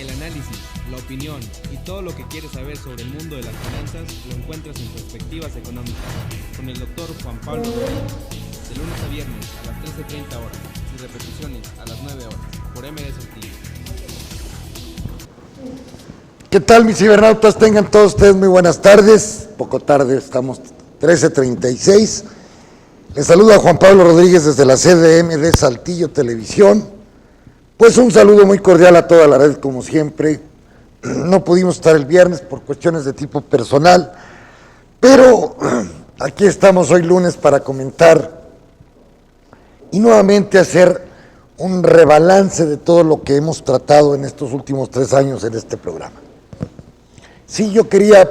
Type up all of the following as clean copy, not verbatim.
El análisis, la opinión y todo lo que quieres saber sobre el mundo de las finanzas lo encuentras en Perspectivas Económicas con el doctor Juan Pablo Rodríguez, de lunes a viernes a las 13:30 horas y repeticiones a las 9 horas por MD Saltillo. ¿Qué tal, mis cibernautas? Tengan todos ustedes muy buenas tardes. Poco tarde, estamos 13:36. Les saluda Juan Pablo Rodríguez desde la sede de Saltillo Televisión. Pues un saludo muy cordial a toda la red, como siempre. No pudimos estar el viernes por cuestiones de tipo personal, pero aquí estamos hoy lunes para comentar y nuevamente hacer un rebalance de todo lo que hemos tratado en estos últimos 3 años en este programa. Sí, yo quería,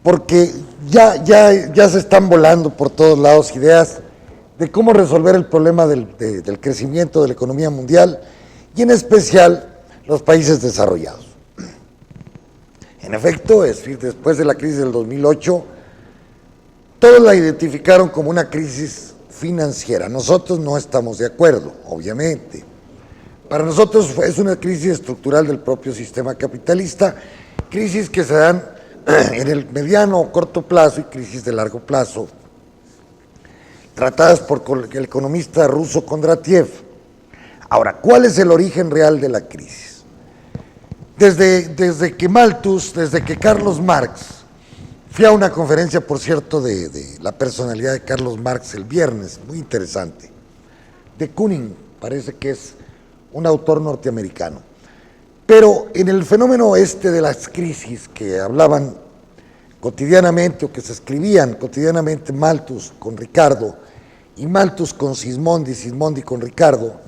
porque ya se están volando por todos lados ideas de cómo resolver el problema del crecimiento de la economía mundial y en especial los países desarrollados. En efecto, es decir, después de la crisis del 2008, todos la identificaron como una crisis financiera. Nosotros no estamos de acuerdo, obviamente. Para nosotros es una crisis estructural del propio sistema capitalista, crisis que se dan en el mediano o corto plazo y crisis de largo plazo, tratadas por el economista ruso Kondratiev. Ahora, ¿cuál es el origen real de la crisis? Desde que Malthus, desde que Carlos Marx, fui a una conferencia, por cierto, de la personalidad de Carlos Marx el viernes, muy interesante, de Kuning, parece que es un autor norteamericano. Pero en el fenómeno de las crisis que hablaban cotidianamente o que se escribían cotidianamente Malthus con Ricardo y Malthus con Sismondi, Sismondi con Ricardo,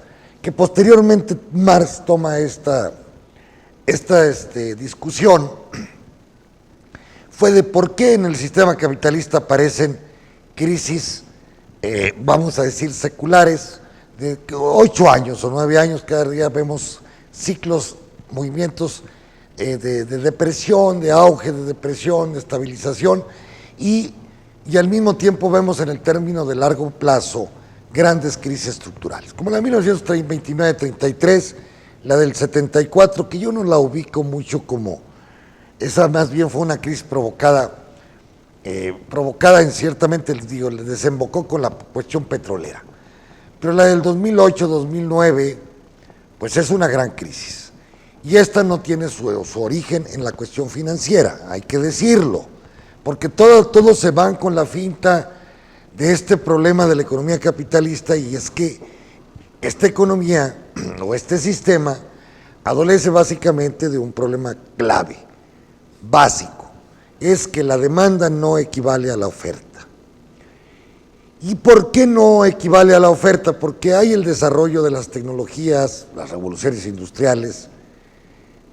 que posteriormente Marx toma esta discusión, fue de por qué en el sistema capitalista aparecen crisis, vamos a decir, seculares, de 8 años o 9 años, cada día vemos ciclos, movimientos de depresión, de auge de depresión, de estabilización, y al mismo tiempo vemos en el término de largo plazo grandes crisis estructurales, como la de 1929-33, la del 74, que yo no la ubico mucho como, esa más bien fue una crisis provocada en ciertamente, digo, le desembocó con la cuestión petrolera, pero la del 2008-2009, pues es una gran crisis, y esta no tiene su origen en la cuestión financiera, hay que decirlo, porque todos se van con la finta de este problema de la economía capitalista, y es que esta economía o este sistema adolece básicamente de un problema clave, básico, es que la demanda no equivale a la oferta. ¿Y por qué no equivale a la oferta? Porque hay el desarrollo de las tecnologías, las revoluciones industriales,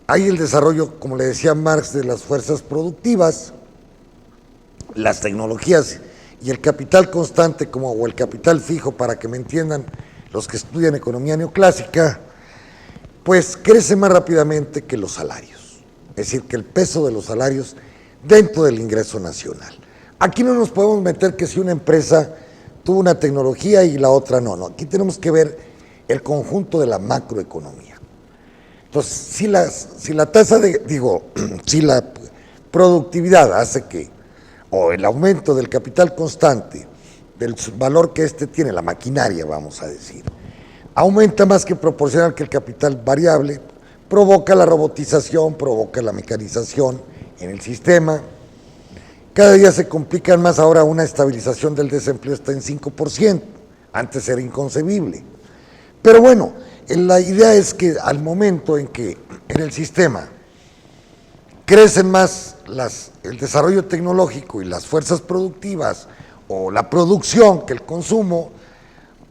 hay el desarrollo, como le decía Marx, de las fuerzas productivas, las tecnologías y el capital constante o el capital fijo, para que me entiendan los que estudian economía neoclásica, pues crece más rápidamente que los salarios, es decir, que el peso de los salarios dentro del ingreso nacional. Aquí no nos podemos meter que si una empresa tuvo una tecnología y la otra no, aquí tenemos que ver el conjunto de la macroeconomía. Entonces, si la tasa si la productividad hace que, o el aumento del capital constante, del valor que tiene, la maquinaria, vamos a decir, aumenta más que proporcional que el capital variable, provoca la robotización, provoca la mecanización en el sistema. Cada día se complican más, ahora una estabilización del desempleo está en 5%, antes era inconcebible. Pero bueno, la idea es que al momento en que en el sistema crecen más el desarrollo tecnológico y las fuerzas productivas o la producción que el consumo,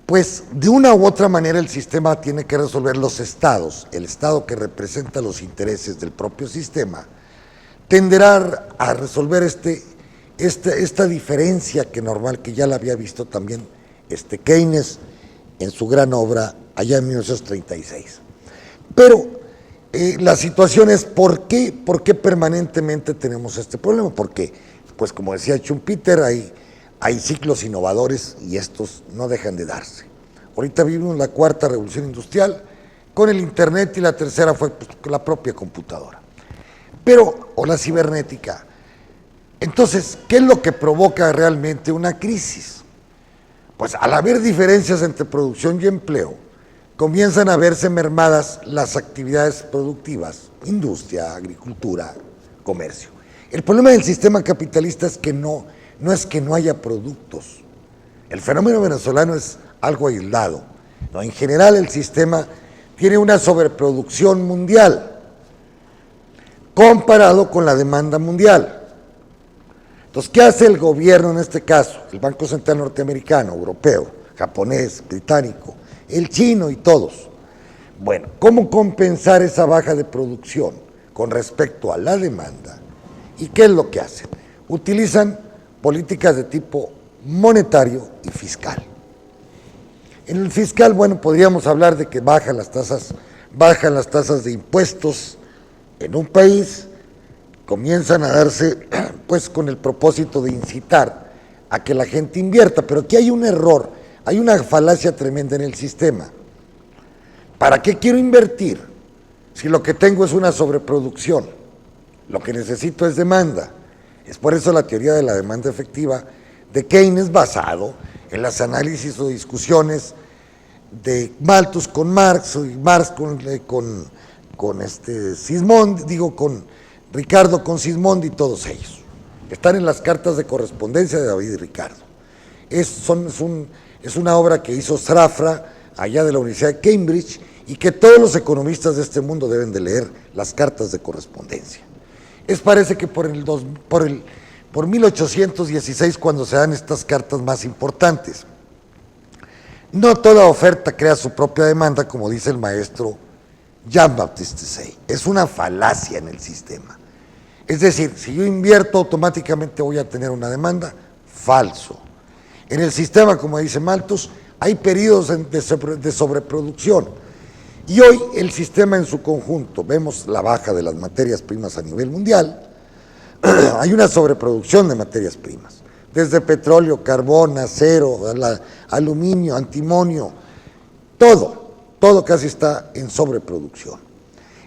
pues de una u otra manera el sistema tiene que resolver los estados, el estado que representa los intereses del propio sistema, tenderá a resolver esta diferencia que ya la había visto también Keynes en su gran obra allá en 1936. Pero la situación es ¿por qué permanentemente tenemos este problema? Porque, pues como decía Schumpeter, hay ciclos innovadores y estos no dejan de darse. Ahorita vivimos la cuarta revolución industrial, con el Internet, y la tercera fue pues, la propia computadora. Pero, o la cibernética. Entonces, ¿qué es lo que provoca realmente una crisis? Pues al haber diferencias entre producción y empleo, comienzan a verse mermadas las actividades productivas, industria, agricultura, comercio. El problema del sistema capitalista es que no es que no haya productos. El fenómeno venezolano es algo aislado, ¿no? En general el sistema tiene una sobreproducción mundial comparado con la demanda mundial. Entonces, ¿qué hace el gobierno en este caso? El Banco Central norteamericano, europeo, japonés, británico, el chino y todos. Bueno, ¿cómo compensar esa baja de producción con respecto a la demanda? ¿Y qué es lo que hacen? Utilizan políticas de tipo monetario y fiscal. En el fiscal, bueno, podríamos hablar de que bajan las tasas de impuestos en un país, comienzan a darse pues con el propósito de incitar a que la gente invierta, pero aquí hay un error, hay una falacia tremenda en el sistema. ¿Para qué quiero invertir si lo que tengo es una sobreproducción? Lo que necesito es demanda. Es por eso la teoría de la demanda efectiva de Keynes, basado en las análisis o discusiones de Malthus con Marx y Marx con Sismondi, con Ricardo con Sismondi y todos ellos. Están en las cartas de correspondencia de David y Ricardo. Es una obra que hizo Srafra allá de la Universidad de Cambridge y que todos los economistas de este mundo deben de leer las cartas de correspondencia. Parece que por 1816 cuando se dan estas cartas más importantes. No toda oferta crea su propia demanda, como dice el maestro Jean-Baptiste Say. Es una falacia en el sistema. Es decir, si yo invierto automáticamente voy a tener una demanda, falso. En el sistema, como dice Malthus, hay periodos de sobreproducción. Y hoy el sistema en su conjunto, vemos la baja de las materias primas a nivel mundial, hay una sobreproducción de materias primas, desde petróleo, carbón, acero, aluminio, antimonio, todo casi está en sobreproducción.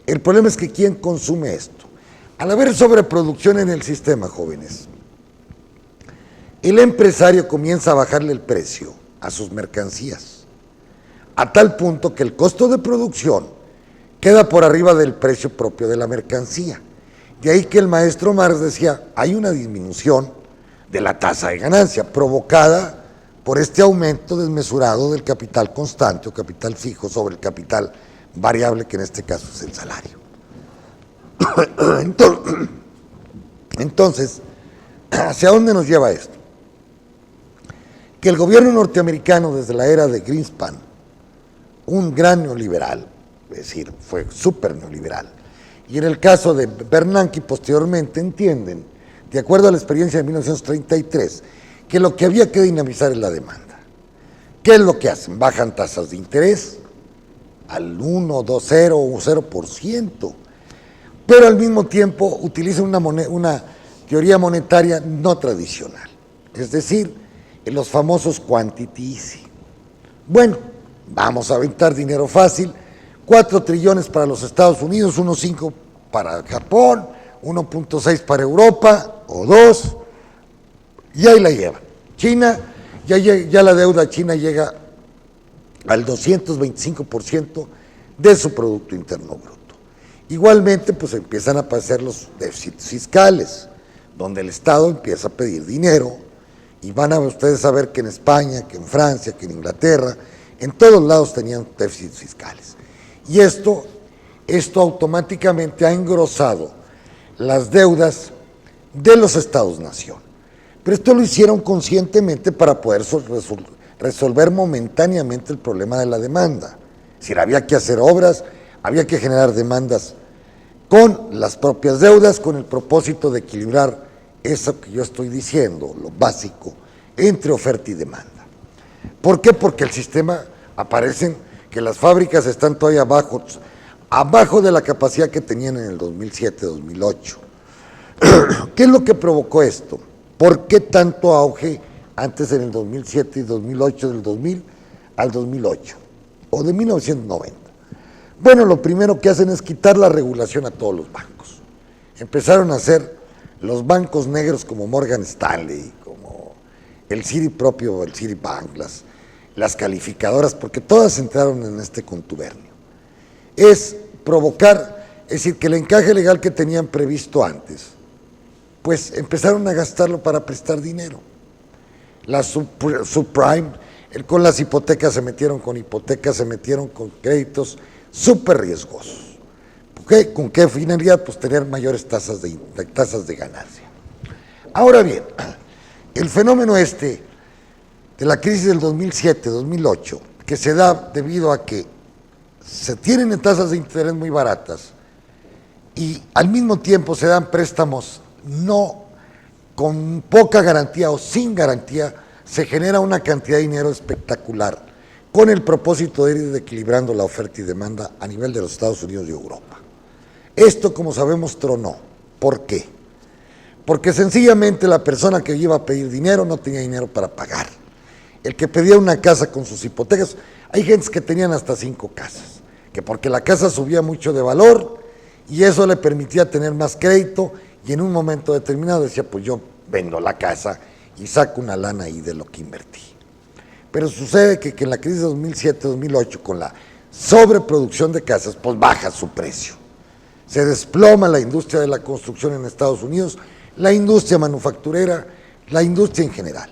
El problema es que ¿quién consume esto? Al haber sobreproducción en el sistema, jóvenes, el empresario comienza a bajarle el precio a sus mercancías, a tal punto que el costo de producción queda por arriba del precio propio de la mercancía. De ahí que el maestro Marx decía, hay una disminución de la tasa de ganancia provocada por este aumento desmesurado del capital constante o capital fijo sobre el capital variable, que en este caso es el salario. Entonces, ¿hacia dónde nos lleva esto? Que el gobierno norteamericano desde la era de Greenspan, un gran neoliberal, es decir, fue súper neoliberal, y en el caso de Bernanke posteriormente entienden, de acuerdo a la experiencia de 1933, que lo que había que dinamizar es la demanda. ¿Qué es lo que hacen? Bajan tasas de interés al 1, 2, 0 o 0%, pero al mismo tiempo utilizan una teoría monetaria no tradicional, es decir, en los famosos quantity easy. Bueno, vamos a aventar dinero fácil, 4 trillones para los Estados Unidos, 1.5 para Japón, 1.6 para Europa, o 2, y ahí la llevan. China, ya la deuda china llega al 225% de su Producto Interno Bruto. Igualmente, pues empiezan a aparecer los déficits fiscales, donde el Estado empieza a pedir dinero, y van a ustedes a ver que en España, que en Francia, que en Inglaterra, en todos lados tenían déficits fiscales. Y esto automáticamente ha engrosado las deudas de los Estados-nación. Pero esto lo hicieron conscientemente para poder resolver momentáneamente el problema de la demanda. Es decir, había que hacer obras, había que generar demandas con las propias deudas, con el propósito de equilibrar eso que yo estoy diciendo, lo básico, entre oferta y demanda. ¿Por qué? Porque el sistema, aparecen que las fábricas están todavía abajo de la capacidad que tenían en el 2007-2008. ¿Qué es lo que provocó esto? ¿Por qué tanto auge antes en el 2007 y 2008, del 2000 al 2008, o de 1990? Bueno, lo primero que hacen es quitar la regulación a todos los bancos. Empezaron a hacer los bancos negros como Morgan Stanley, como el Citi propio, el Citibank, las calificadoras, porque todas entraron en este contubernio. Es provocar, es decir, que el encaje legal que tenían previsto antes, pues empezaron a gastarlo para prestar dinero. La subprime, con las hipotecas se metieron con hipotecas, se metieron con créditos súper riesgosos. ¿Okay? ¿Con qué finalidad? Pues tener mayores tasas de ganancia. Ahora bien, el fenómeno de la crisis del 2007-2008, que se da debido a que se tienen tasas de interés muy baratas y al mismo tiempo se dan préstamos no con poca garantía o sin garantía, se genera una cantidad de dinero espectacular con el propósito de ir equilibrando la oferta y demanda a nivel de los Estados Unidos y Europa. Esto, como sabemos, tronó. ¿Por qué? Porque sencillamente la persona que iba a pedir dinero no tenía dinero para pagar. El que pedía una casa con sus hipotecas, hay gentes que tenían hasta 5 casas, que porque la casa subía mucho de valor y eso le permitía tener más crédito y en un momento determinado decía, pues yo vendo la casa y saco una lana ahí de lo que invertí. Pero sucede que en la crisis de 2007-2008, con la sobreproducción de casas, pues baja su precio. Se desploma la industria de la construcción en Estados Unidos, la industria manufacturera, la industria en general.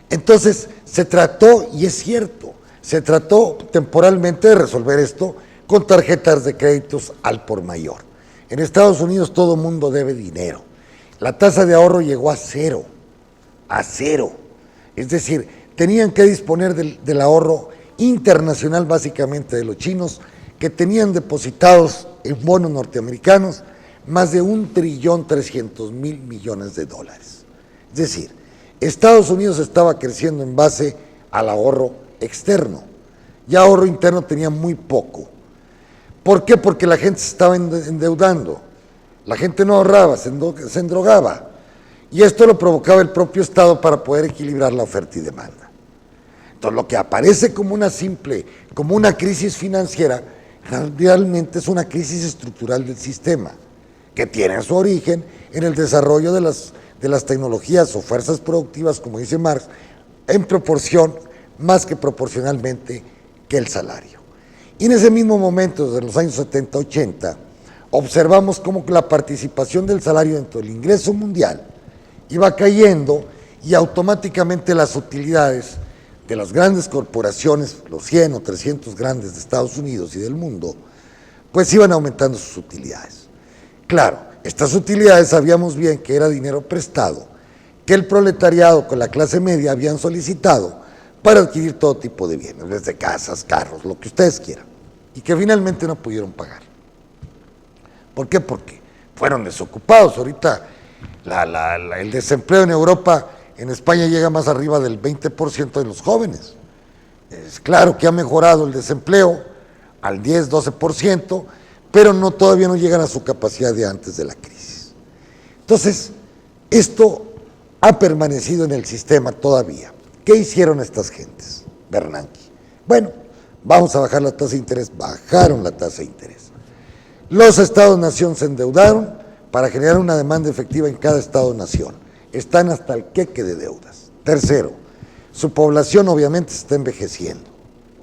Entonces se trató, y es cierto, se trató temporalmente de resolver esto con tarjetas de créditos al por mayor. En Estados Unidos todo mundo debe dinero. La tasa de ahorro llegó a cero. Es decir, tenían que disponer del ahorro internacional básicamente de los chinos, que tenían depositados en bonos norteamericanos más de $1.300.000.000.000. Es decir, Estados Unidos estaba creciendo en base al ahorro externo, y ahorro interno tenía muy poco. ¿Por qué? Porque la gente se estaba endeudando, la gente no ahorraba, se endrogaba, y esto lo provocaba el propio Estado para poder equilibrar la oferta y demanda. Entonces, lo que aparece como una crisis financiera, realmente es una crisis estructural del sistema, que tiene su origen en el desarrollo de las tecnologías o fuerzas productivas, como dice Marx, en proporción, más que proporcionalmente, que el salario. Y en ese mismo momento, desde los años 70-80, observamos cómo la participación del salario dentro del ingreso mundial iba cayendo y automáticamente las utilidades de las grandes corporaciones, los 100 o 300 grandes de Estados Unidos y del mundo, pues iban aumentando sus utilidades. Claro, estas utilidades sabíamos bien que era dinero prestado, que el proletariado con la clase media habían solicitado para adquirir todo tipo de bienes, desde casas, carros, lo que ustedes quieran, y que finalmente no pudieron pagar. ¿Por qué? Porque fueron desocupados. Ahorita el desempleo en Europa, en España llega más arriba del 20% de los jóvenes. Es claro que ha mejorado el desempleo al 10-12%, pero todavía no llegan a su capacidad de antes de la crisis. Entonces, esto ha permanecido en el sistema todavía. ¿Qué hicieron estas gentes? Bernanke. Bueno, vamos a bajar la tasa de interés. Bajaron la tasa de interés. Los estados-nación se endeudaron para generar una demanda efectiva en cada estado-nación. Están hasta el queque de deudas. Tercero, su población obviamente se está envejeciendo.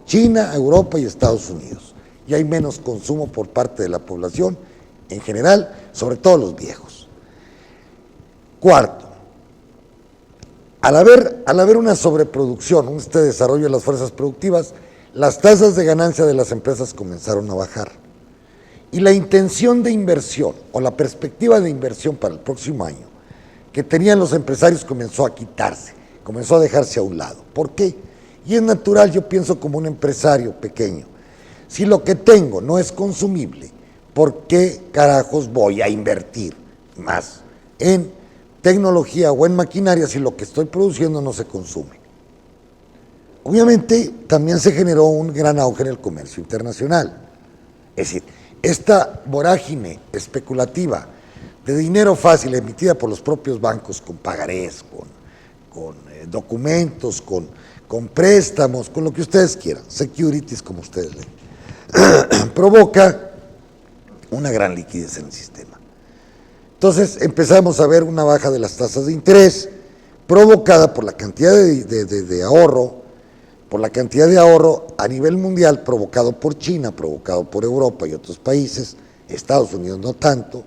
China, Europa y Estados Unidos. Y hay menos consumo por parte de la población en general, sobre todo los viejos. Cuarto, al haber una sobreproducción, este desarrollo de las fuerzas productivas, las tasas de ganancia de las empresas comenzaron a bajar. Y la intención de inversión o la perspectiva de inversión para el próximo año que tenían los empresarios comenzó a quitarse, comenzó a dejarse a un lado. ¿Por qué? Y es natural, yo pienso como un empresario pequeño, si lo que tengo no es consumible, ¿por qué carajos voy a invertir más en tecnología o en maquinaria si lo que estoy produciendo no se consume? Obviamente también se generó un gran auge en el comercio internacional. Es decir, esta vorágine especulativa de dinero fácil emitida por los propios bancos con pagarés, con documentos, con préstamos, con lo que ustedes quieran, securities como ustedes leen, provoca una gran liquidez en el sistema. Entonces empezamos a ver una baja de las tasas de interés provocada por la cantidad de ahorro, por la cantidad de ahorro a nivel mundial provocado por China, provocado por Europa y otros países, Estados Unidos no tanto,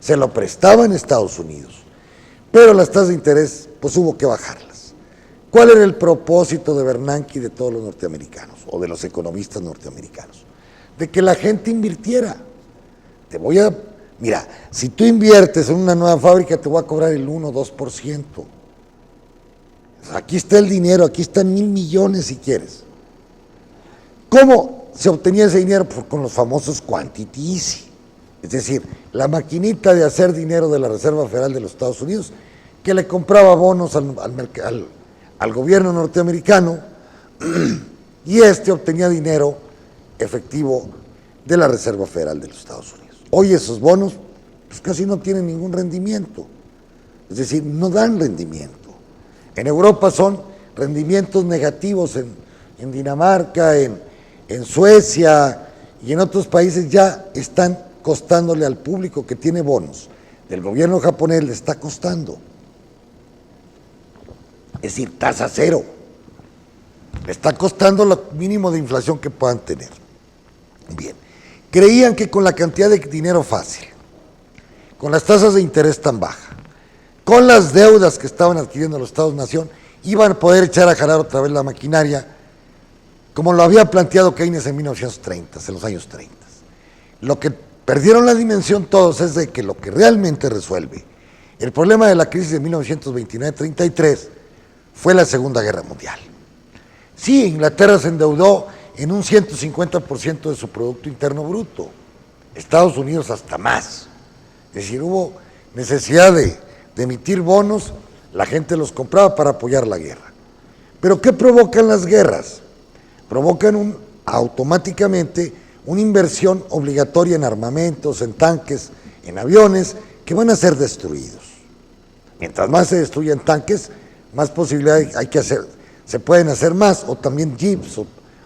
se lo prestaban Estados Unidos, pero las tasas de interés pues hubo que bajarlas. ¿Cuál era el propósito de Bernanke y de todos los norteamericanos o de los economistas norteamericanos? De que la gente invirtiera. Mira, si tú inviertes en una nueva fábrica te voy a cobrar el 1 o 2%. Aquí está el dinero, aquí están 1,000 millones si quieres. ¿Cómo se obtenía ese dinero? Pues con los famosos quantity easy. Es decir, la maquinita de hacer dinero de la Reserva Federal de los Estados Unidos, que le compraba bonos al gobierno norteamericano y obtenía dinero efectivo de la Reserva Federal de los Estados Unidos. Hoy esos bonos pues casi no tienen ningún rendimiento, es decir, no dan rendimiento. En Europa son rendimientos negativos, en Dinamarca, en Suecia y en otros países ya están costándole al público que tiene bonos del gobierno japonés, le está costando. Es decir, tasa cero. Le está costando lo mínimo de inflación que puedan tener. Bien, creían que con la cantidad de dinero fácil, con las tasas de interés tan bajas, con las deudas que estaban adquiriendo los Estados-nación, iban a poder echar a jalar otra vez la maquinaria, como lo había planteado Keynes en 1930, en los años 30. Lo que perdieron la dimensión todos es de que lo que realmente resuelve el problema de la crisis de 1929-33 fue la Segunda Guerra Mundial. Sí, Inglaterra se endeudó en un 150% de su Producto Interno Bruto, Estados Unidos hasta más. Es decir, hubo necesidad de emitir bonos, la gente los compraba para apoyar la guerra. ¿Pero qué provocan las guerras? Provocan automáticamente una inversión obligatoria en armamentos, en tanques, en aviones, que van a ser destruidos. Mientras más se destruyen tanques, más posibilidades hay que hacer, se pueden hacer más, o también jeeps,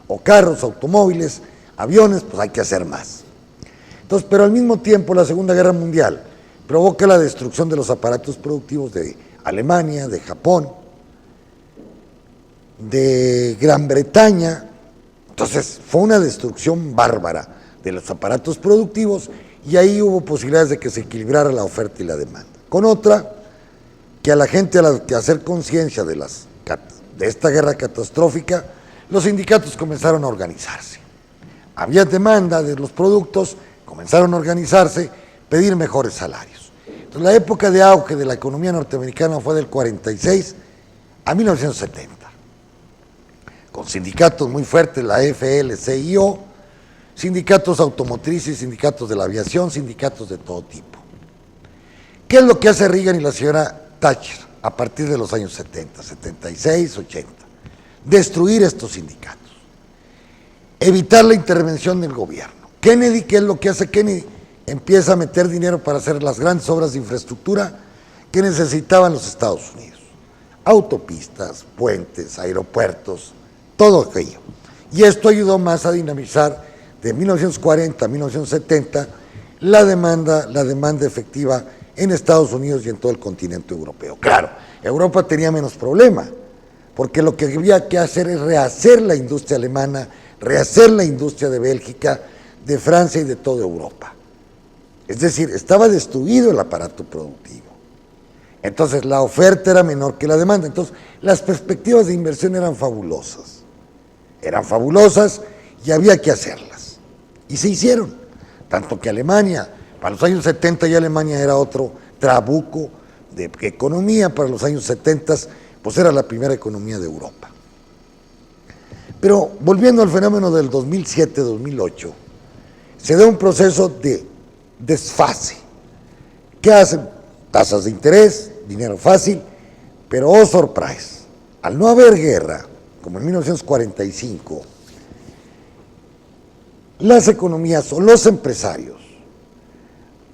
o carros, automóviles, aviones, pues hay que hacer más. Entonces, pero al mismo tiempo la Segunda Guerra Mundial provoca la destrucción de los aparatos productivos de Alemania, de Japón, de Gran Bretaña. Entonces fue una destrucción bárbara de los aparatos productivos y ahí hubo posibilidades de que se equilibrara la oferta y la demanda. Con otra, que a la gente al hacer conciencia de esta guerra catastrófica, los sindicatos comenzaron a organizarse. Había demanda de los productos, comenzaron a organizarse, pedir mejores salarios. Entonces la época de auge de la economía norteamericana fue del 46 a 1970. Con sindicatos muy fuertes, la AFL-CIO, sindicatos automotrices, sindicatos de la aviación, sindicatos de todo tipo. ¿Qué es lo que hace Reagan y la señora Thatcher a partir de los años 70, 76, 80? Destruir estos sindicatos, evitar la intervención del gobierno. Kennedy, ¿qué es lo que hace Kennedy? Empieza a meter dinero para hacer las grandes obras de infraestructura que necesitaban los Estados Unidos. Autopistas, puentes, aeropuertos, todo aquello. Y esto ayudó más a dinamizar de 1940 a 1970 la demanda efectiva en Estados Unidos y en todo el continente europeo. Claro, Europa tenía menos problema, porque lo que había que hacer es rehacer la industria alemana, rehacer la industria de Bélgica, de Francia y de toda Europa. Es decir, estaba destruido el aparato productivo. Entonces la oferta era menor que la demanda. Entonces las perspectivas de inversión eran fabulosas. Y había que hacerlas. Y se hicieron. Tanto que Alemania, para los años 70 ya Alemania era otro trabuco de economía, para los años 70 pues era la primera economía de Europa. Pero volviendo al fenómeno del 2007-2008, se da un proceso de desfase. ¿Qué hacen? Tasas de interés, dinero fácil, pero oh surprise, al no haber guerra, como en 1945, las economías o los empresarios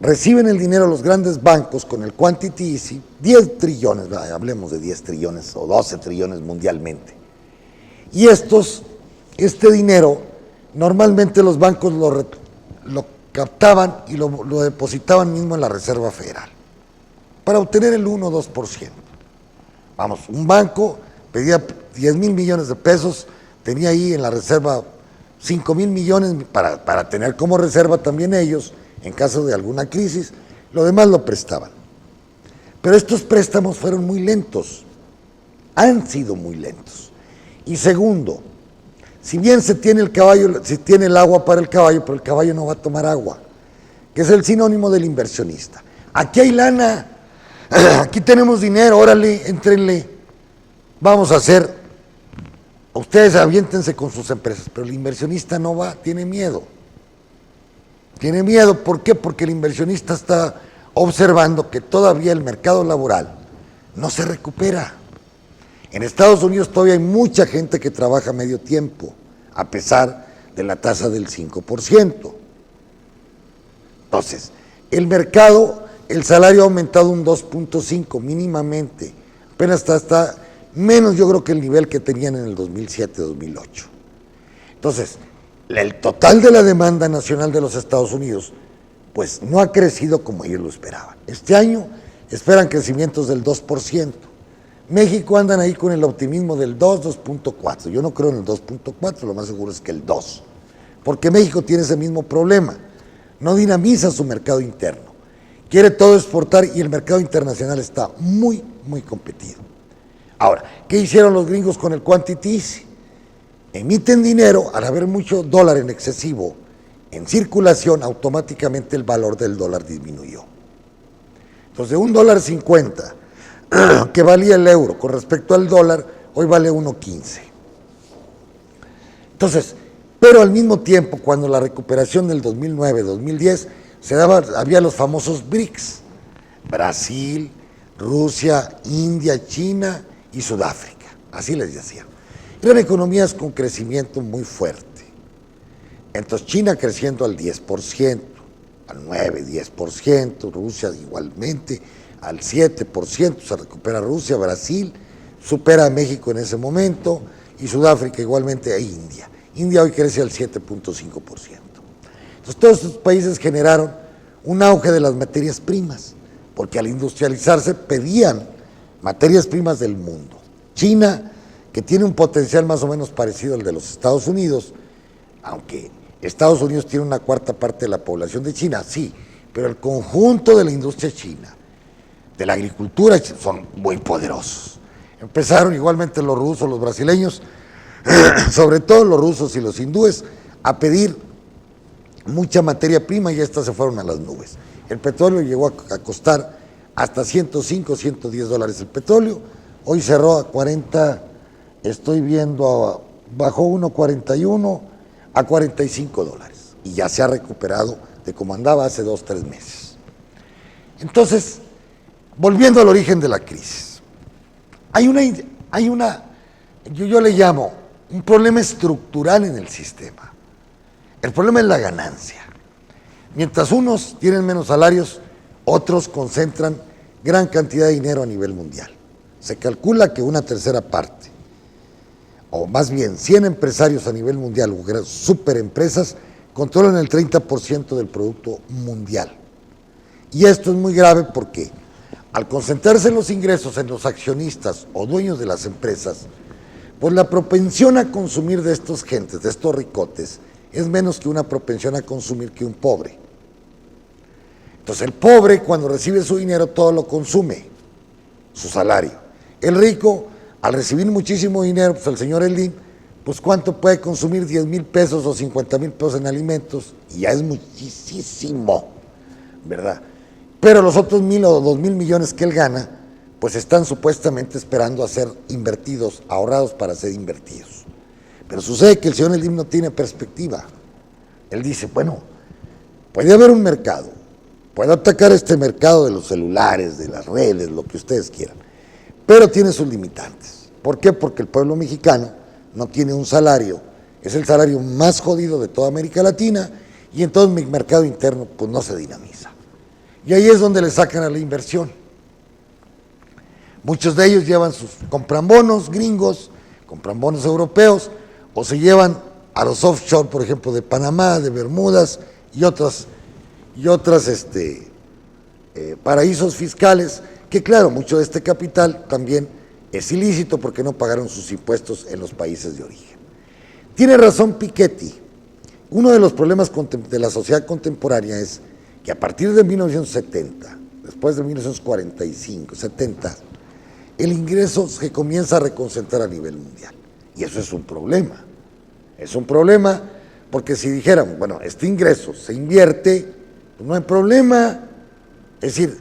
reciben el dinero de los grandes bancos con el quantity easy, 10 trillones, hablemos de 10 trillones o 12 trillones mundialmente. Y este dinero normalmente los bancos lo captaban y lo depositaban mismo en la Reserva Federal para obtener el 1 o 2%. Vamos, un banco pedía 10,000 millones de pesos, tenía ahí en la reserva 5,000 millones para tener como reserva también ellos en caso de alguna crisis, lo demás lo prestaban. Pero estos préstamos fueron muy lentos, han sido muy lentos. Y segundo, si bien se tiene el caballo, se tiene el agua para el caballo, pero el caballo no va a tomar agua, que es el sinónimo del inversionista. Aquí hay lana, aquí tenemos dinero, órale, entrenle, vamos a hacer, ustedes aviéntense con sus empresas, pero el inversionista no va, tiene miedo. Tiene miedo, ¿por qué? Porque el inversionista está observando que todavía el mercado laboral no se recupera. En Estados Unidos todavía hay mucha gente que trabaja medio tiempo, a pesar de la tasa del 5%. Entonces, el mercado, el salario ha aumentado un 2.5 mínimamente, apenas está menos yo creo que el nivel que tenían en el 2007-2008. Entonces, el total de la demanda nacional de los Estados Unidos, pues no ha crecido como ellos lo esperaban. Este año esperan crecimientos del 2%. México andan ahí con el optimismo del 2.4. Yo no creo en el 2.4, lo más seguro es que el 2. Porque México tiene ese mismo problema. No dinamiza su mercado interno. Quiere todo exportar y el mercado internacional está muy, muy competido. Ahora, ¿qué hicieron los gringos con el quantity easy? Emiten dinero, al haber mucho dólar en excesivo en circulación, automáticamente el valor del dólar disminuyó. Entonces, de $1.50 que valía el euro con respecto al dólar, hoy vale 1.15. Entonces, pero al mismo tiempo, cuando la recuperación del 2009-2010 se daba, había los famosos BRICS, Brasil, Rusia, India, China y Sudáfrica, así les decían. Eran economías con crecimiento muy fuerte. Entonces China creciendo al 10%, al 9-10%, Rusia igualmente al 7%, se recupera Rusia, Brasil, supera a México en ese momento, y Sudáfrica igualmente a India. India hoy crece al 7.5%. Entonces todos estos países generaron un auge de las materias primas, porque al industrializarse pedían materias primas del mundo. China, que tiene un potencial más o menos parecido al de los Estados Unidos, aunque Estados Unidos tiene una cuarta parte de la población de China, sí, pero el conjunto de la industria china, de la agricultura, son muy poderosos. Empezaron igualmente los rusos, los brasileños, sobre todo los rusos y los hindúes, a pedir mucha materia prima y estas se fueron a las nubes. El petróleo llegó a costar hasta 105, 110 dólares el petróleo, hoy cerró a 40, estoy viendo, bajó 1.41 a 45 dólares y ya se ha recuperado de como andaba hace 2, 3 meses. Entonces, volviendo al origen de la crisis, hay una yo le llamo un problema estructural en el sistema. El problema es la ganancia. Mientras unos tienen menos salarios, otros concentran gran cantidad de dinero a nivel mundial. Se calcula que una tercera parte, o más bien 100 empresarios a nivel mundial, o superempresas, controlan el 30% del producto mundial. Y esto es muy grave porque al concentrarse los ingresos en los accionistas o dueños de las empresas, pues la propensión a consumir de estos gentes, de estos ricotes, es menos que una propensión a consumir que un pobre. Entonces el pobre cuando recibe su dinero todo lo consume, su salario. El rico al recibir muchísimo dinero, pues el señor Eldin, pues ¿cuánto puede consumir? 10,000 pesos o 50,000 pesos en alimentos, y ya es muchísimo, ¿verdad? Pero los otros 1,000 o 2,000 millones que él gana, pues están supuestamente esperando a ser invertidos, ahorrados para ser invertidos. Pero sucede que el señor Eldin no tiene perspectiva. Él dice, bueno, puede haber un mercado, puede atacar este mercado de los celulares, de las redes, lo que ustedes quieran, pero tiene sus limitantes. ¿Por qué? Porque el pueblo mexicano no tiene un salario, es el salario más jodido de toda América Latina, y entonces mi mercado interno pues no se dinamiza. Y ahí es donde le sacan a la inversión. Muchos de ellos compran bonos gringos, compran bonos europeos, o se llevan a los offshore, por ejemplo, de Panamá, de Bermudas y otras paraísos fiscales, que claro, mucho de este capital también es ilícito porque no pagaron sus impuestos en los países de origen. Tiene razón Piketty. Uno de los problemas de la sociedad contemporánea es que a partir de 1970, después de 1945, 70, el ingreso se comienza a reconcentrar a nivel mundial. Y eso es un problema. Es un problema porque si dijéramos, bueno, este ingreso se invierte, pues no hay problema. Es decir,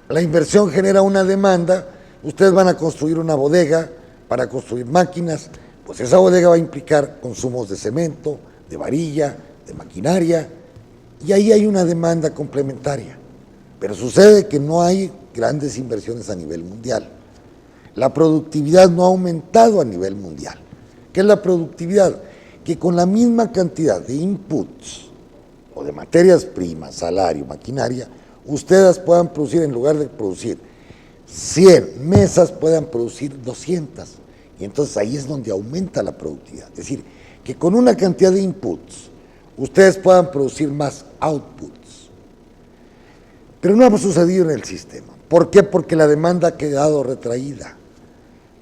la inversión genera una demanda, ustedes van a construir una bodega para construir máquinas, pues esa bodega va a implicar consumos de cemento, de varilla, de maquinaria, y ahí hay una demanda complementaria. Pero sucede que no hay grandes inversiones a nivel mundial. La productividad no ha aumentado a nivel mundial. ¿Qué es la productividad? Que con la misma cantidad de inputs o de materias primas, salario, maquinaria, ustedes puedan producir, en lugar de producir 100 mesas, puedan producir 200. Y entonces ahí es donde aumenta la productividad. Es decir, que con una cantidad de inputs, ustedes puedan producir más outputs. Pero no ha sucedido en el sistema. ¿Por qué? Porque la demanda ha quedado retraída.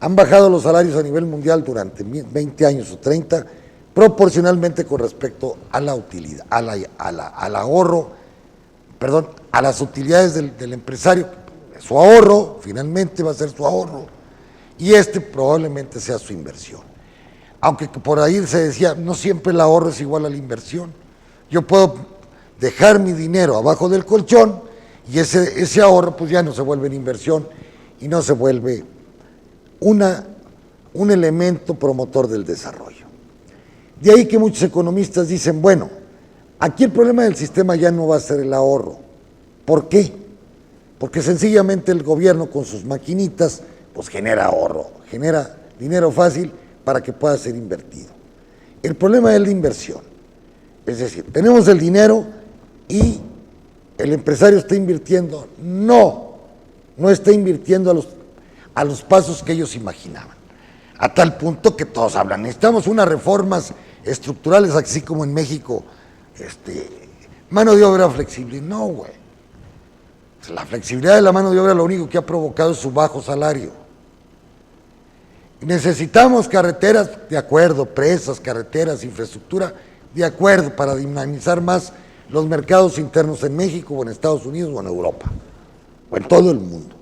Han bajado los salarios a nivel mundial durante 20 años o 30, proporcionalmente con respecto a la utilidad, al ahorro, perdón, a las utilidades del empresario. Su ahorro, finalmente va a ser su ahorro, y probablemente sea su inversión. Aunque por ahí se decía, no siempre el ahorro es igual a la inversión. Yo puedo dejar mi dinero abajo del colchón y ese ahorro pues ya no se vuelve en inversión y no se vuelve un elemento promotor del desarrollo. De ahí que muchos economistas dicen, bueno, aquí el problema del sistema ya no va a ser el ahorro. ¿Por qué? Porque sencillamente el gobierno con sus maquinitas pues genera ahorro, genera dinero fácil para que pueda ser invertido. El problema es la inversión. Es decir, tenemos el dinero y el empresario está invirtiendo. No está invirtiendo a los pasos que ellos imaginaban. A tal punto que todos hablan, necesitamos unas reformas estructurales, así como en México, mano de obra flexible. No, güey. La flexibilidad de la mano de obra lo único que ha provocado es su bajo salario. Necesitamos carreteras, de acuerdo, presas, carreteras, infraestructura, de acuerdo, para dinamizar más los mercados internos en México o en Estados Unidos o en Europa, o en todo el mundo.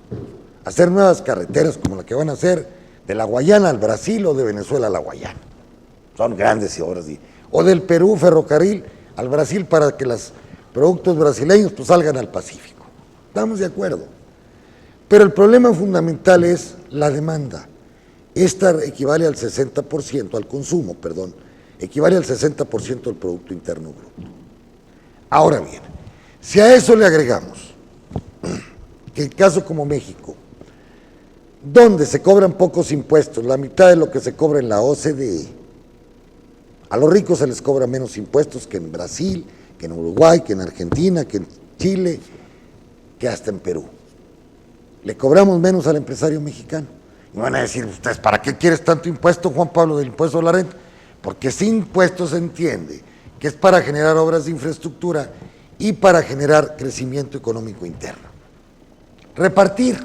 Hacer nuevas carreteras como la que van a hacer de la Guayana al Brasil o de Venezuela a la Guayana. Son grandes obras. O del Perú, ferrocarril al Brasil para que los productos brasileños pues salgan al Pacífico. Estamos de acuerdo. Pero el problema fundamental es la demanda. Esta equivale al 60%, al consumo, perdón, equivale al 60% del Producto Interno Bruto. Ahora bien, si a eso le agregamos que el caso como México, donde se cobran pocos impuestos, la mitad de lo que se cobra en la OCDE, a los ricos se les cobra menos impuestos que en Brasil, que en Uruguay, que en Argentina, que en Chile, que hasta en Perú. Le cobramos menos al empresario mexicano. Y van a decir ustedes, ¿para qué quieres tanto impuesto, Juan Pablo, del impuesto a la renta? Porque ese impuesto se entiende que es para generar obras de infraestructura y para generar crecimiento económico interno. Repartir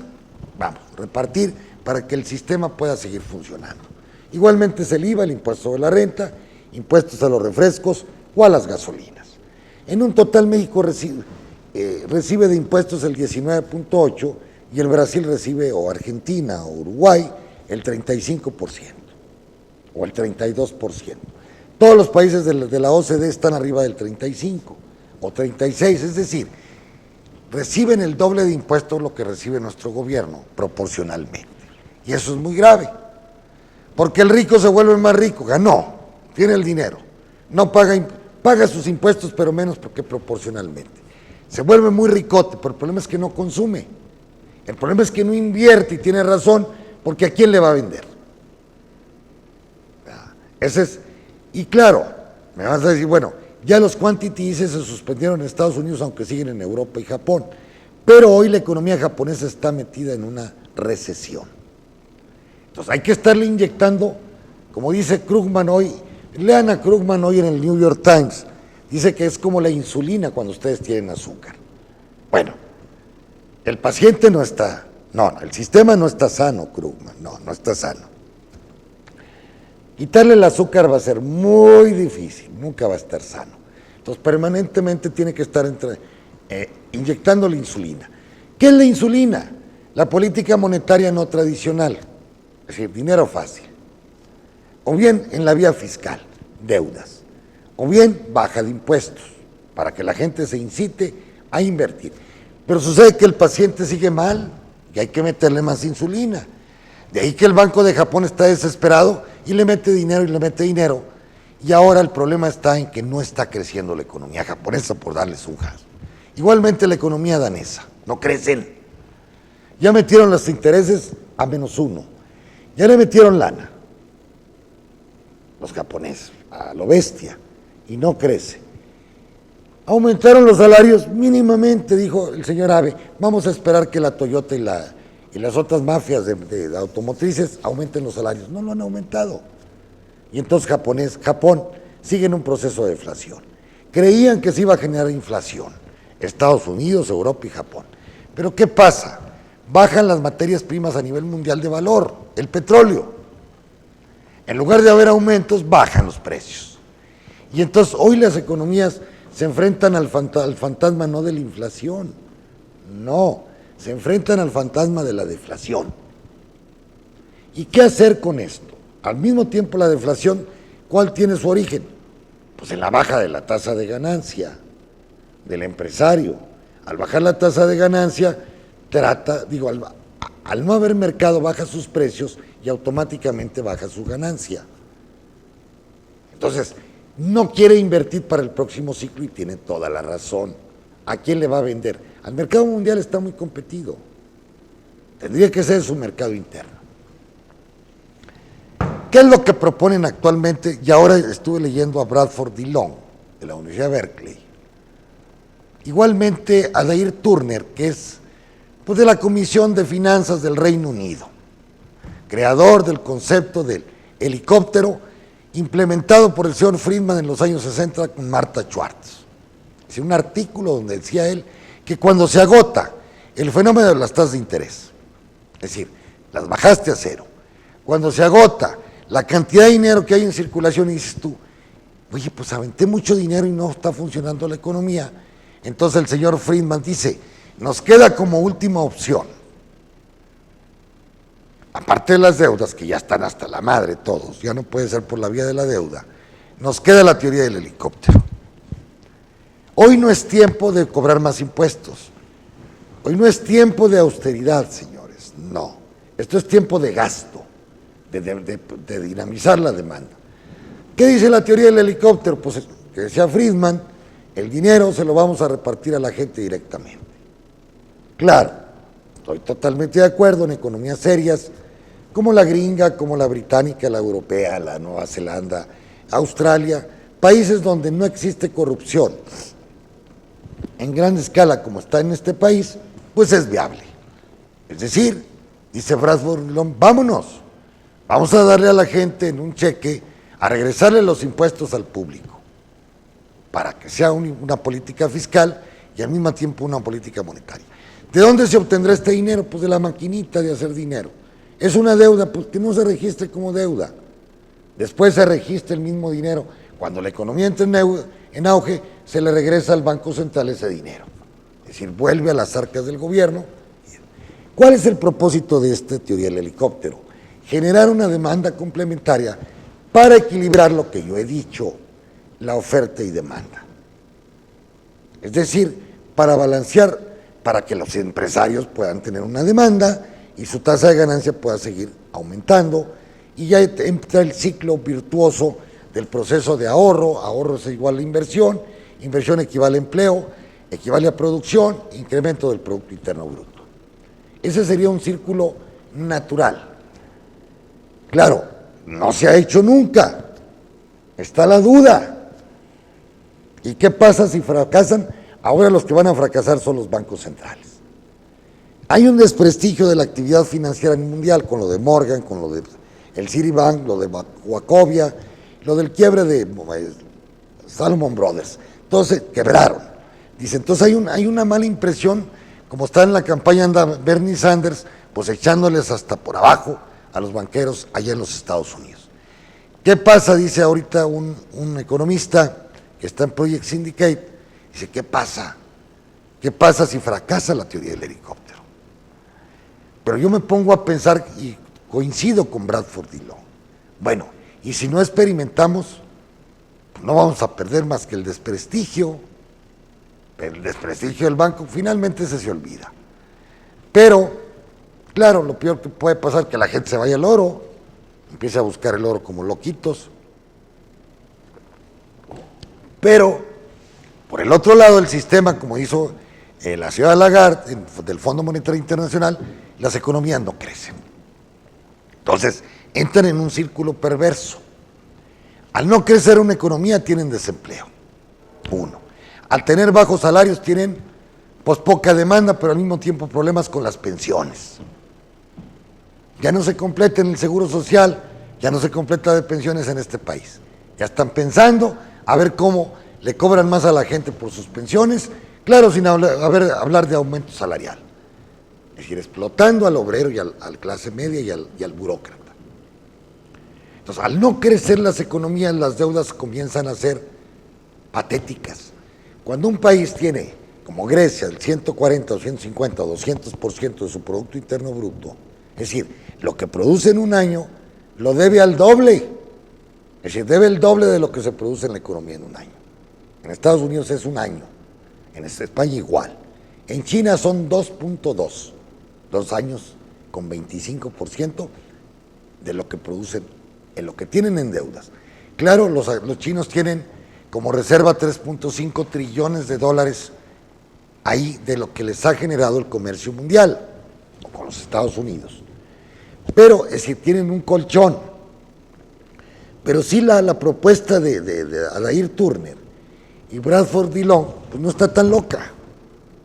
para que el sistema pueda seguir funcionando. Igualmente es el IVA, el impuesto de la renta, impuestos a los refrescos o a las gasolinas. En un total México recibe de impuestos el 19.8% y el Brasil recibe, o Argentina o Uruguay, el 35% o el 32%. Todos los países de la OCDE están arriba del 35 o 36, es decir, reciben el doble de impuestos lo que recibe nuestro gobierno proporcionalmente. Y eso es muy grave, porque el rico se vuelve más rico, ganó, tiene el dinero, no paga sus impuestos, pero menos porque proporcionalmente. Se vuelve muy ricote, pero el problema es que no consume. El problema es que no invierte, y tiene razón, porque ¿a quién le va a vender? Y claro, me vas a decir, bueno, ya los quantity easing se suspendieron en Estados Unidos, aunque siguen en Europa y Japón, pero hoy la economía japonesa está metida en una recesión. Entonces hay que estarle inyectando, como dice Krugman hoy, Lean a Krugman hoy en el New York Times, dice que es como la insulina cuando ustedes tienen azúcar. Bueno, el paciente no está, no, el sistema no está sano, Krugman, no está sano. Quitarle el azúcar va a ser muy difícil, nunca va a estar sano. Entonces, permanentemente tiene que estar inyectando la insulina. ¿Qué es la insulina? La política monetaria no tradicional, es decir, dinero fácil. O bien en la vía fiscal, deudas. O bien baja de impuestos, para que la gente se incite a invertir. Pero sucede que el paciente sigue mal y hay que meterle más insulina. De ahí que el Banco de Japón está desesperado y le mete dinero y le mete dinero. Y ahora el problema está en que no está creciendo la economía japonesa, por darles un gas. Igualmente la economía danesa, no crecen. Ya metieron los intereses a -1. Ya le metieron lana, los japoneses, a lo bestia, y no crece. Aumentaron los salarios mínimamente, dijo el señor Abe, vamos a esperar que la Toyota y las otras mafias de automotrices aumenten los salarios. No lo han aumentado. Y entonces Japón sigue en un proceso de deflación. Creían que se iba a generar inflación, Estados Unidos, Europa y Japón. Pero ¿qué pasa? Bajan las materias primas a nivel mundial de valor, el petróleo. En lugar de haber aumentos, bajan los precios. Y entonces hoy las economías se enfrentan al fantasma no de la inflación, no, se enfrentan al fantasma de la deflación. ¿Y qué hacer con esto? Al mismo tiempo la deflación, ¿cuál tiene su origen? Pues en la baja de la tasa de ganancia del empresario. Al bajar la tasa de ganancia, al no haber mercado, baja sus precios y automáticamente baja su ganancia. Entonces, no quiere invertir para el próximo ciclo y tiene toda la razón. ¿A quién le va a vender? Al mercado mundial está muy competido. Tendría que ser su mercado interno. ¿Qué es lo que proponen actualmente? Y ahora estuve leyendo a Bradford Dillon, de la Universidad de Berkeley. Igualmente a Adair Turner, que es pues, de la Comisión de Finanzas del Reino Unido, creador del concepto del helicóptero, implementado por el señor Friedman en los años 60 con Martha Schwartz. Es un artículo donde decía él que cuando se agota el fenómeno de las tasas de interés, es decir, las bajaste a cero, cuando se agota la cantidad de dinero que hay en circulación y dices tú, oye, pues aventé mucho dinero y no está funcionando la economía, entonces el señor Friedman dice, nos queda como última opción, aparte de las deudas, que ya están hasta la madre todos, ya no puede ser por la vía de la deuda, nos queda la teoría del helicóptero. Hoy no es tiempo de cobrar más impuestos, hoy no es tiempo de austeridad, señores, no, esto es tiempo de gasto, de dinamizar la demanda. ¿Qué dice la teoría del helicóptero? Pues que decía Friedman, el dinero se lo vamos a repartir a la gente directamente. Claro, estoy totalmente de acuerdo en economías serias, como la gringa, como la británica, la europea, la Nueva Zelanda, Australia, países donde no existe corrupción en gran escala como está en este país, pues es viable. Es decir, dice Bradford, vámonos, vamos a darle a la gente en un cheque, a regresarle los impuestos al público, para que sea una política fiscal y al mismo tiempo una política monetaria. ¿De dónde se obtendrá este dinero? Pues de la maquinita de hacer dinero. Es una deuda, pues que no se registre como deuda. Después se registra el mismo dinero. Cuando la economía entra en auge, se le regresa al Banco Central ese dinero. Es decir, vuelve a las arcas del gobierno. ¿Cuál es el propósito de esta teoría del helicóptero? Generar una demanda complementaria para equilibrar lo que yo he dicho, la oferta y demanda. Es decir, para balancear, para que los empresarios puedan tener una demanda y su tasa de ganancia pueda seguir aumentando y ya entra el ciclo virtuoso del proceso de ahorro. Ahorro es igual a inversión, inversión equivale a empleo, equivale a producción, incremento del Producto Interno Bruto. Ese sería un círculo natural. Claro, no se ha hecho nunca, está la duda. ¿Y qué pasa si fracasan? Ahora los que van a fracasar son los bancos centrales. Hay un desprestigio de la actividad financiera mundial con lo de Morgan, con lo de el Citibank, lo de Wachovia, lo del quiebre de Salomon Brothers. Entonces, quebraron. Dice, entonces hay una mala impresión, como está en la campaña anda Bernie Sanders, pues echándoles hasta por abajo a los banqueros allá en los Estados Unidos. ¿Qué pasa? Dice ahorita un economista que está en Project Syndicate, dice, ¿qué pasa? ¿Qué pasa si fracasa la teoría del helicóptero? Pero yo me pongo a pensar y coincido con Bradford Dillon. Bueno, y si no experimentamos, pues no vamos a perder más que el desprestigio. Pero el desprestigio del banco finalmente se olvida. Pero, claro, lo peor que puede pasar es que la gente se vaya al oro, empiece a buscar el oro como loquitos. Pero, por el otro lado, el sistema, como hizo la señora Lagarde del Fondo Monetario Internacional, las economías no crecen. Entonces, entran en un círculo perverso. Al no crecer una economía, tienen desempleo. Uno. Al tener bajos salarios, tienen pues poca demanda, pero al mismo tiempo problemas con las pensiones. Ya no se completa en el seguro social, ya no se completa de pensiones en este país. Ya están pensando a ver cómo le cobran más a la gente por sus pensiones, claro, sin hablar de aumento salarial. Es decir, explotando al obrero y a la clase media y al burócrata. Entonces, al no crecer las economías, las deudas comienzan a ser patéticas. Cuando un país tiene, como Grecia, el 140 o 150 o 200% de su Producto Interno Bruto, es decir, lo que produce en un año, lo debe al doble. Es decir, debe el doble de lo que se produce en la economía en un año. En Estados Unidos es un año, en España igual. En China son 2.2, 2 años con 25% de lo que producen, en lo que tienen en deudas. Claro, los chinos tienen como reserva 3.5 trillones de dólares ahí de lo que les ha generado el comercio mundial, o con los Estados Unidos. Pero, es decir, tienen un colchón. Pero sí la propuesta de Adair Turner y Bradford Dillon, pues no está tan loca.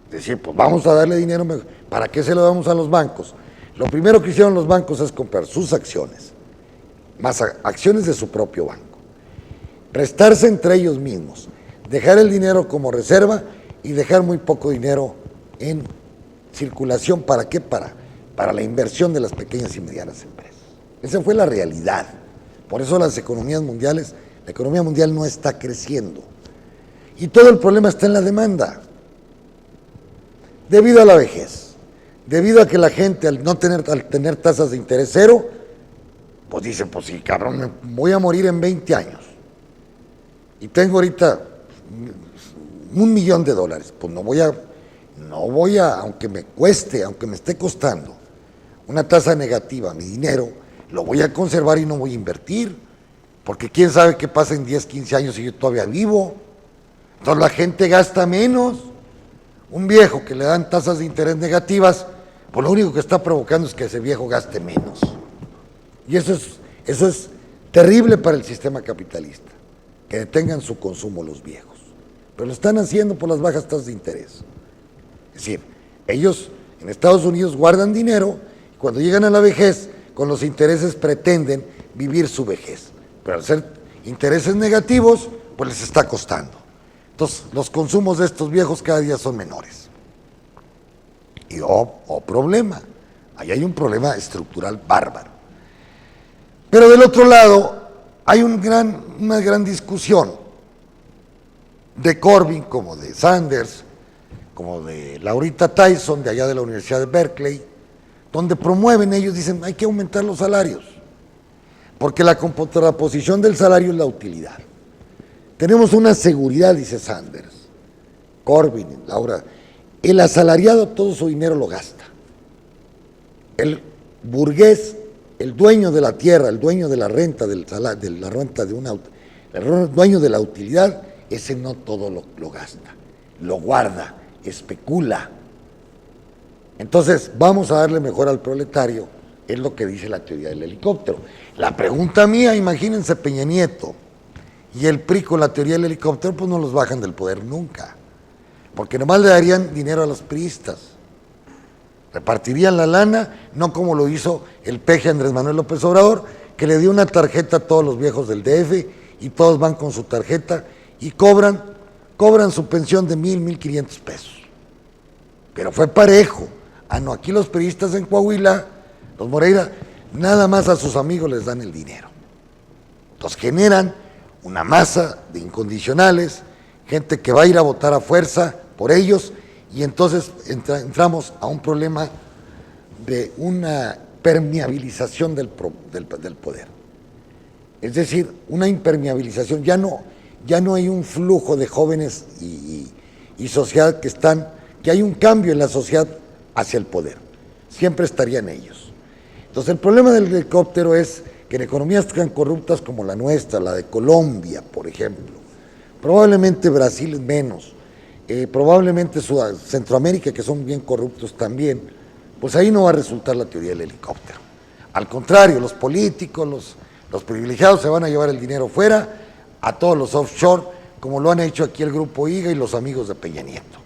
Es decir, pues vamos a darle dinero, ¿para qué se lo damos a los bancos? Lo primero que hicieron los bancos es comprar sus acciones, más acciones de su propio banco. Prestarse entre ellos mismos, dejar el dinero como reserva y dejar muy poco dinero en circulación. ¿Para qué? Para la inversión de las pequeñas y medianas empresas. Esa fue la realidad. Por eso las economías mundiales, la economía mundial no está creciendo. Y todo el problema está en la demanda. Debido a la vejez, debido a que la gente al tener tasas de interés cero, pues dice, pues sí, cabrón, me voy a morir en 20 años. Y tengo ahorita $1 millón, pues no voy a, aunque me cueste, aunque me esté costando una tasa negativa, mi dinero, lo voy a conservar y no voy a invertir, porque quién sabe qué pasa en 10, 15 años y yo todavía vivo. Entonces la gente gasta menos. Un viejo que le dan tasas de interés negativas, pues lo único que está provocando es que ese viejo gaste menos. Y eso es terrible para el sistema capitalista, que detengan su consumo los viejos. Pero lo están haciendo por las bajas tasas de interés. Es decir, ellos en Estados Unidos guardan dinero y cuando llegan a la vejez, con los intereses pretenden vivir su vejez. Pero al ser intereses negativos, pues les está costando. Entonces, los consumos de estos viejos cada día son menores. Y problema, ahí hay un problema estructural bárbaro. Pero del otro lado, hay una gran discusión de Corbyn, como de Sanders, como de Laurita Tyson, de allá de la Universidad de Berkeley, donde promueven, ellos dicen, hay que aumentar los salarios, porque la contraposición del salario es la utilidad. Tenemos una seguridad, dice Sanders, Corbyn, Laura, el asalariado todo su dinero lo gasta. El burgués, el dueño de la tierra, el dueño de la renta, el dueño de la utilidad, ese no todo lo gasta, lo guarda, especula. Entonces, vamos a darle mejor al proletario, es lo que dice la teoría del helicóptero. La pregunta mía, imagínense Peña Nieto y el PRI con la teoría del helicóptero, pues no los bajan del poder nunca, porque nomás le darían dinero a los priistas, repartirían la lana, no como lo hizo el peje Andrés Manuel López Obrador, que le dio una tarjeta a todos los viejos del DF y todos van con su tarjeta y cobran su pensión de 1,500 pesos. Pero fue parejo. Ah, no, aquí los periodistas en Coahuila, los Moreira, nada más a sus amigos les dan el dinero. Entonces generan una masa de incondicionales, gente que va a ir a votar a fuerza por ellos, y entonces entramos a un problema de una permeabilización del poder. Es decir, una impermeabilización, ya no hay un flujo de jóvenes y sociedad que hay un cambio en la sociedad hacia el poder, siempre estarían ellos. Entonces el problema del helicóptero es que en economías tan corruptas como la nuestra, la de Colombia, por ejemplo, probablemente Brasil menos, probablemente Centroamérica, que son bien corruptos también, pues ahí no va a resultar la teoría del helicóptero. Al contrario, los políticos, los privilegiados se van a llevar el dinero fuera, a todos los offshore, como lo han hecho aquí el Grupo IGA y los amigos de Peña Nieto.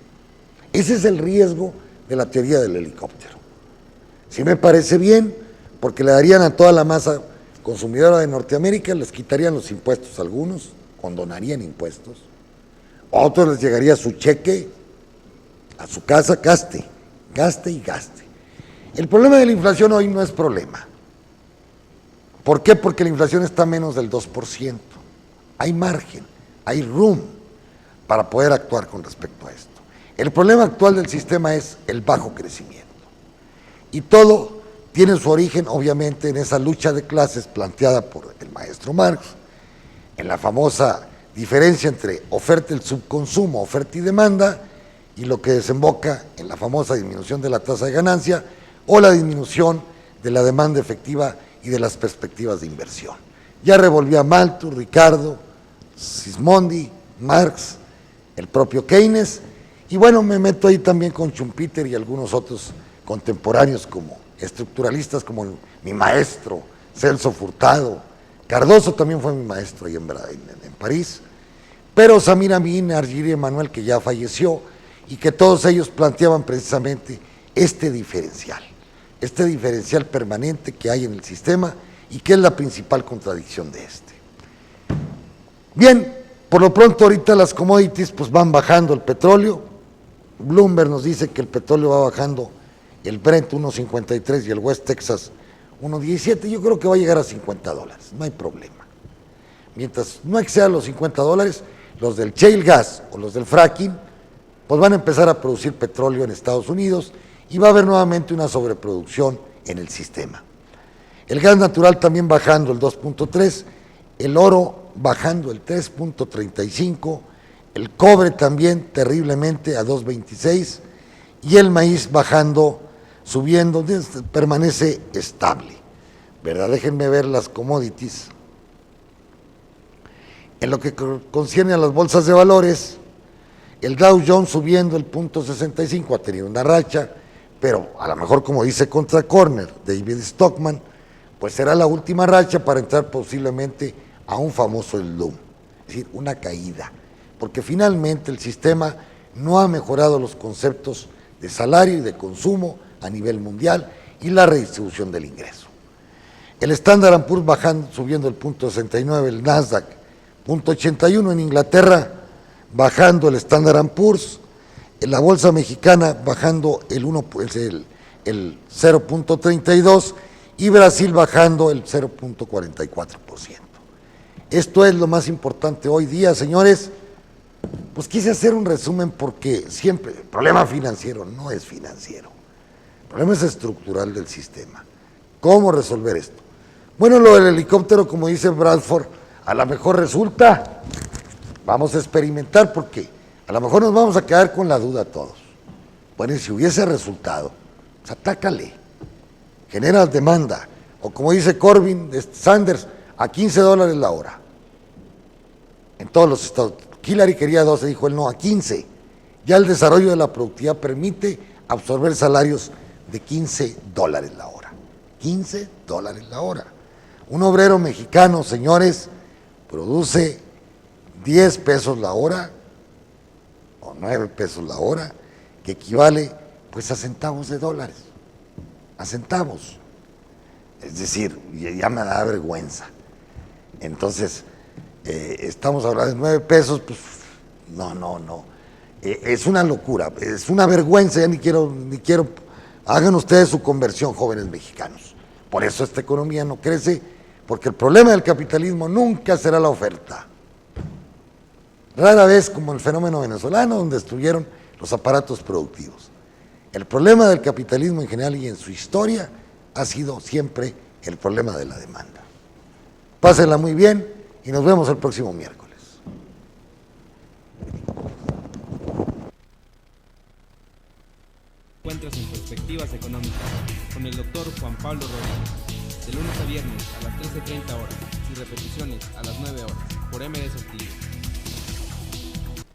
Ese es el riesgo de la teoría del helicóptero. Sí me parece bien, porque le darían a toda la masa consumidora de Norteamérica, les quitarían los impuestos a algunos, condonarían impuestos, a otros les llegaría su cheque a su casa, gaste. El problema de la inflación hoy no es problema. ¿Por qué? Porque la inflación está menos del 2%. Hay margen, hay room para poder actuar con respecto a esto. El problema actual del sistema es el bajo crecimiento. Y todo tiene su origen, obviamente, en esa lucha de clases planteada por el maestro Marx, en la famosa diferencia entre oferta y subconsumo, oferta y demanda, y lo que desemboca en la famosa disminución de la tasa de ganancia o la disminución de la demanda efectiva y de las perspectivas de inversión. Ya revolvía Malthus, Ricardo, Sismondi, Marx, el propio Keynes, y bueno, me meto ahí también con Schumpeter y algunos otros contemporáneos como estructuralistas, como mi maestro Celso Furtado. Cardoso también fue mi maestro ahí en París, pero Samir Amin, Argiri Emanuel, que ya falleció, y que todos ellos planteaban precisamente este diferencial permanente que hay en el sistema y que es la principal contradicción de este. Bien, por lo pronto ahorita las commodities pues van bajando el petróleo. Bloomberg nos dice que el petróleo va bajando, el Brent 1.53 y el West Texas 1.17, yo creo que va a llegar a $50, no hay problema. Mientras no exceda los $50, los del shale gas o los del fracking, pues van a empezar a producir petróleo en Estados Unidos y va a haber nuevamente una sobreproducción en el sistema. El gas natural también bajando el 2.3, el oro bajando el 3.35, el cobre también terriblemente a 2.26 y el maíz bajando, subiendo, permanece estable, ¿verdad? Déjenme ver las commodities. En lo que concierne a las bolsas de valores, el Dow Jones subiendo el 0.65, ha tenido una racha, pero a lo mejor, como dice Contra Corner, David Stockman, pues será la última racha para entrar posiblemente a un famoso slump, es decir, una caída, porque finalmente el sistema no ha mejorado los conceptos de salario y de consumo a nivel mundial y la redistribución del ingreso. El Standard & Poor's bajando, subiendo el 0.69, el Nasdaq 0.81, en Inglaterra bajando el Standard & Poor's, en la bolsa mexicana bajando el 0.32 y Brasil bajando el 0.44%. Esto es lo más importante hoy día, señores. Pues quise hacer un resumen porque siempre el problema financiero no es financiero, el problema es estructural del sistema. ¿Cómo resolver esto? Bueno, lo del helicóptero, como dice Bradford, a lo mejor resulta, vamos a experimentar porque a lo mejor nos vamos a quedar con la duda todos. Bueno, y si hubiese resultado, pues atácale, genera demanda, o como dice Corbyn, Sanders, a $15 la hora, en todos los estados. Hillary quería 12, dijo él no, a 15. Ya el desarrollo de la productividad permite absorber salarios de $15 la hora. $15 la hora. Un obrero mexicano, señores, produce 10 pesos la hora o 9 pesos la hora, que equivale pues a centavos de dólares, a centavos. Es decir, ya me da vergüenza. Entonces, estamos hablando de 9 pesos, pues no. Es una locura, es una vergüenza, ya ni quiero, hagan ustedes su conversión, jóvenes mexicanos. Por eso esta economía no crece, porque el problema del capitalismo nunca será la oferta. Rara vez como el fenómeno venezolano, donde estuvieron los aparatos productivos. El problema del capitalismo en general y en su historia ha sido siempre el problema de la demanda. Pásenla muy bien y nos vemos el próximo miércoles. Encuentras en Perspectivas Económicas con el doctor Juan Pablo Rodríguez, de lunes a viernes a las 13:30 horas y repeticiones a las 9 horas por MD Saltillo.